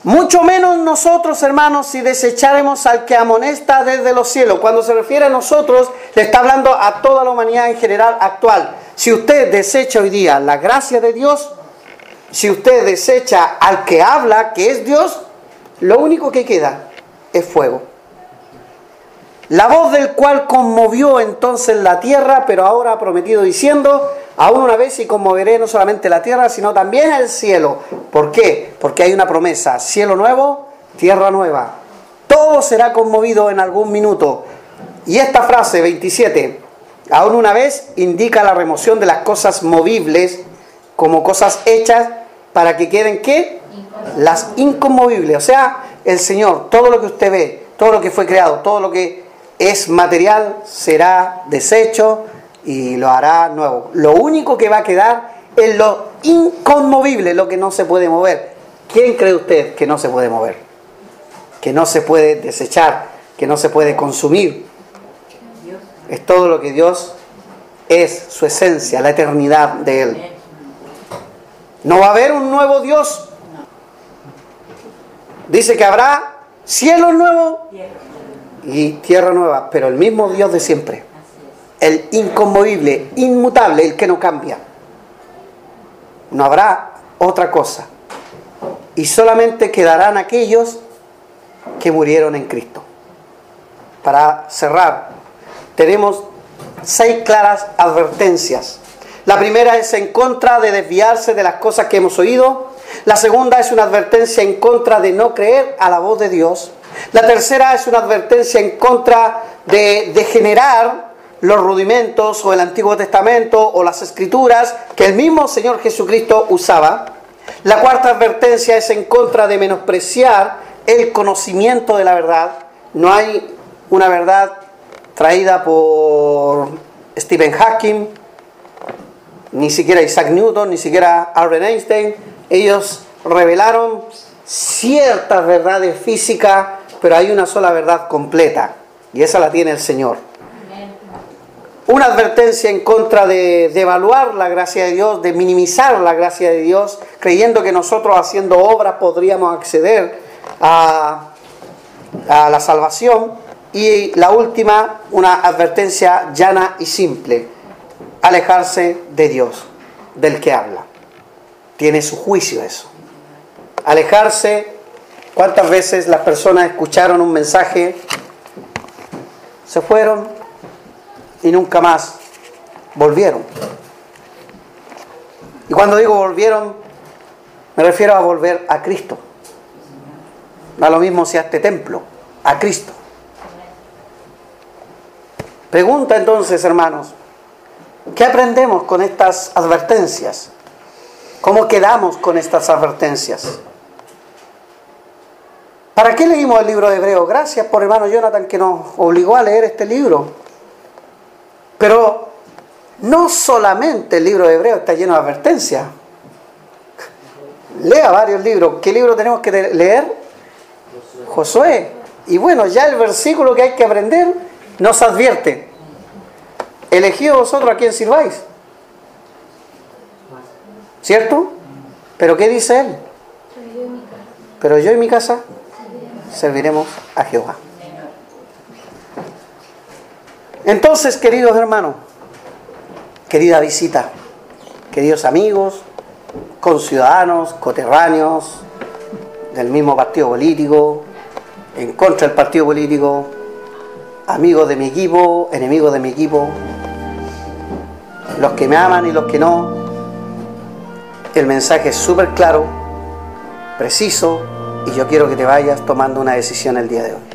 S1: Mucho menos nosotros, hermanos, si desecharemos al que amonesta desde los cielos. Cuando se refiere a nosotros, le está hablando a toda la humanidad en general actual. Si usted desecha hoy día la gracia de Dios, si usted desecha al que habla, que es Dios, lo único que queda es fuego. La voz del cual conmovió entonces la tierra, pero ahora ha prometido diciendo, aún una vez y conmoveré no solamente la tierra, sino también el cielo. ¿Por qué? Porque hay una promesa, cielo nuevo, tierra nueva. Todo será conmovido en algún minuto. Y esta frase, 27, aún una vez, indica la remoción de las cosas movibles como cosas hechas para que queden, ¿qué? Las inconmovibles. O sea, el Señor, todo lo que usted ve, todo lo que fue creado, todo lo que es material, será deshecho y lo hará nuevo. Lo único que va a quedar es lo inconmovible, lo que no se puede mover. ¿Quién cree usted que no se puede mover? Que no se puede desechar, que no se puede consumir. Es todo lo que Dios es, su esencia, la eternidad de Él. No va a haber un nuevo Dios. Dice que habrá cielos nuevos y tierra nueva, pero el mismo Dios de siempre. El inconmovible, inmutable, el que no cambia. No habrá otra cosa. Y solamente quedarán aquellos que murieron en Cristo. Para cerrar, tenemos 6 claras advertencias. La primera es en contra de desviarse de las cosas que hemos oído. La segunda es una advertencia en contra de no creer a la voz de Dios. La tercera es una advertencia en contra de degenerar los rudimentos o el Antiguo Testamento o las Escrituras que el mismo Señor Jesucristo usaba. La cuarta advertencia es en contra de menospreciar el conocimiento de la verdad. No hay una verdad traída por Stephen Hawking, ni siquiera Isaac Newton, ni siquiera Albert Einstein. Ellos revelaron ciertas verdades físicas, pero hay una sola verdad completa, y esa la tiene el Señor. Una advertencia en contra de devaluar la gracia de Dios, de minimizar la gracia de Dios, creyendo que nosotros haciendo obras podríamos acceder a la salvación. Y la última, una advertencia llana y simple: alejarse de Dios, del que habla. Tiene su juicio eso. Alejarse. ¿Cuántas veces las personas escucharon un mensaje, se fueron y nunca más volvieron? Y cuando digo volvieron, me refiero a volver a Cristo. Da lo mismo si a este templo, a Cristo. Pregunta entonces, hermanos, ¿qué aprendemos con estas advertencias? ¿Cómo quedamos con estas advertencias? ¿Para qué leímos el libro de Hebreos? Gracias por hermano Jonathan que nos obligó a leer este libro. Pero no solamente el libro de Hebreos está lleno de advertencias. Lea varios libros. ¿Qué libro tenemos que leer? Josué. Y bueno, ya el versículo que hay que aprender nos advierte: elegidos vosotros a quién sirváis. ¿Cierto? ¿Pero qué dice él? Pero yo y mi casa serviremos a Jehová. Entonces, queridos hermanos, querida visita, queridos amigos, conciudadanos, coterráneos del mismo partido político, en contra del partido político, amigos de mi equipo, enemigos de mi equipo, los que me aman y los que no, el mensaje es súper claro, preciso, y yo quiero que te vayas tomando una decisión el día de hoy.